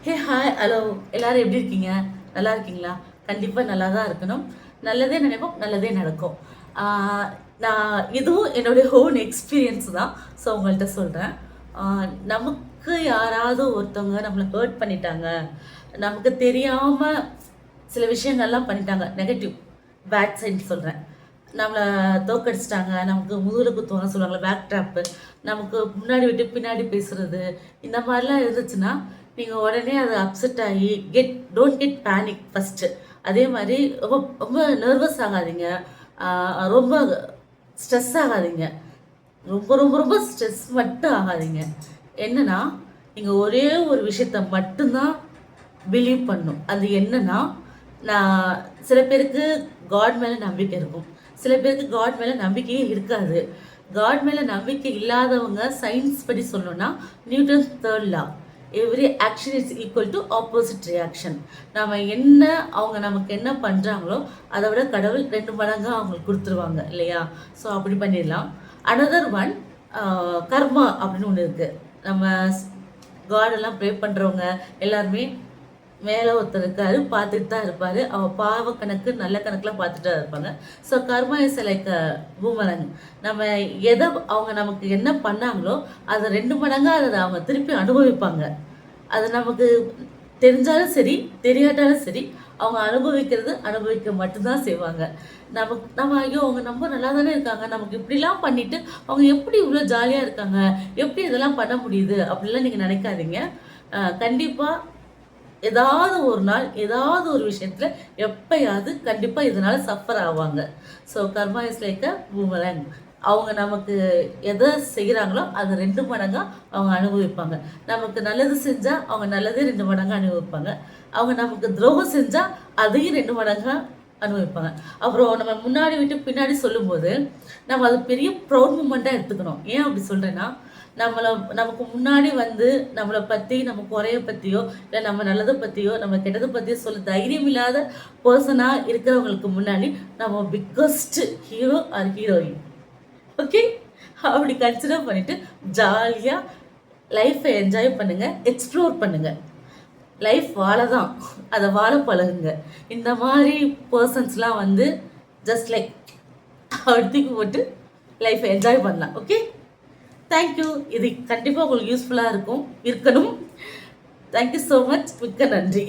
Hi hello எல்லாரும் எப்படி இருக்கீங்க? நல்லா இருக்கீங்களா? கண்டிப்பாக நல்லா தான் இருக்கணும். நல்லதே நினைப்போம், நல்லதே நடக்கும். நான் இதுவும் என்னுடைய ஓன் எக்ஸ்பீரியன்ஸ் தான். ஸோ உங்கள்கிட்ட சொல்கிறேன். நமக்கு யாராவது ஒருத்தவங்க நம்மளை ஹர்ட் பண்ணிட்டாங்க, நமக்கு தெரியாமல் சில விஷயங்கள்லாம் பண்ணிட்டாங்க. நெகட்டிவ் பேட் சைட் சொல்கிறேன். நம்மளை தோக்கடிச்சிட்டாங்க, நமக்கு முதுகில் குத்துவாங்க சொல்லுவாங்களே, பேக் ட்ராப்பு, நமக்கு முன்னாடி விட்டு பின்னாடி பேசுறது, இந்த மாதிரிலாம் இருந்துச்சுன்னா நீங்கள் உடனே அதை அப்செட் ஆகி டோன்ட் கெட் பேனிக் ஃபஸ்ட்டு. அதே மாதிரி ரொம்ப ரொம்ப நர்வஸ் ஆகாதீங்க, ரொம்ப ஸ்ட்ரெஸ் ஆகாதீங்க, ரொம்ப ரொம்ப ரொம்ப ஸ்ட்ரெஸ் மட்டும் ஆகாதீங்க. என்னன்னா நீங்கள் ஒரே ஒரு விஷயத்த மட்டும்தான் பிலீவ் பண்ணும். அது என்னன்னா, நான் சில பேருக்கு காட் மேலே நம்பிக்கை இருக்கும், சில பேருக்கு காட் மேலே நம்பிக்கையே இருக்காது. காட் மேலே நம்பிக்கை இல்லாதவங்க சயின்ஸ் படி சொல்லணும்னா Newton's third law, every action is equal to opposite reaction. நம்ம என்ன அவங்க நமக்கு என்ன பண்ணுறாங்களோ அதை விட கடவுள் 2 மடங்காக அவங்களுக்கு கொடுத்துருவாங்க இல்லையா? ஸோ அப்படி பண்ணிடலாம். அனதர் ஒன், கர்மா அப்படின்னு ஒன்று இருக்குது. நம்ம காடெல்லாம் ப்ரே பண்ணுறவங்க எல்லாருமே மேலே ஒருத்தர் இருக்காரு, பார்த்துட்டு தான் இருப்பார். அவள் பாவ கணக்கு நல்ல கணக்கெலாம் பார்த்துட்டு தான் இருப்பாங்க. So karma is like பூமரங். நம்ம எதை அவங்க நமக்கு என்ன பண்ணாங்களோ அதை 2 மடங்காக அதை அவங்க திருப்பி அனுபவிப்பாங்க. அது நமக்கு தெரிஞ்சாலும் சரி தெரியாட்டாலும் சரி, அவங்க அனுபவிக்க மட்டும்தான் செய்வாங்க. நம்ம ஐயோ அவங்க ரொம்ப நல்லா தானே இருக்காங்க, நமக்கு இப்படிலாம் பண்ணிட்டு அவங்க எப்படி இவ்வளோ ஜாலியாக இருக்காங்க, எப்படி இதெல்லாம் பண்ண முடியுது அப்படிலாம் நீங்கள் நினைக்காதீங்க. கண்டிப்பாக ஏதாவது ஒரு நாள் ஏதாவது ஒரு விஷயத்தில் எப்பயாவது கண்டிப்பாக இதனால் சஃபர் ஆவாங்க. ஸோ கர்மா இஸ் லைக் அ பூமரங். அவங்க நமக்கு எதை செய்கிறாங்களோ அதை 2 மடங்காக அவங்க அனுபவிப்பாங்க. நமக்கு நல்லது செஞ்சால் அவங்க நல்லதே 2 மடங்காக அனுபவிப்பாங்க. அவங்க நமக்கு துரோகம் செஞ்சால் அதையும் 2 மடங்காக அனுபவிப்பாங்க. அப்புறம் நம்ம முன்னாடி விட்டு பின்னாடி சொல்லும்போது நம்ம அது பெரிய ப்ரௌட் மூமெண்ட்டாக எடுத்துக்கணும். ஏன் அப்படி சொல்கிறேன்னா, நமக்கு முன்னாடி வந்து நம்மளை பற்றி, நம்ம குறைய பற்றியோ இல்லை நம்ம நல்லதை பற்றியோ நம்ம கெட்டதை பற்றியோ சொல்ல தைரியம் இல்லாத பர்சனாக இருக்கிறவங்களுக்கு முன்னாடி நம்ம biggest hero R heroine. Okay, அப்படி கன்சிடர் பண்ணிவிட்டு ஜாலியாக லைஃப்பை என்ஜாய் பண்ணுங்கள், எக்ஸ்ப்ளோர் பண்ணுங்கள். லைஃப் வாழ தான், அதை வாழ பழகுங்க. இந்த மாதிரி பர்சன்ஸ்லாம் வந்து ஜஸ்ட் லைக் தூக்கி போட்டு லைஃப்பை என்ஜாய் பண்ணலாம். Okay, thank you. இது கண்டிப்பாக உங்களுக்கு யூஸ்ஃபுல்லாக இருக்கணும். Thank you so much. மிக்க நன்றி.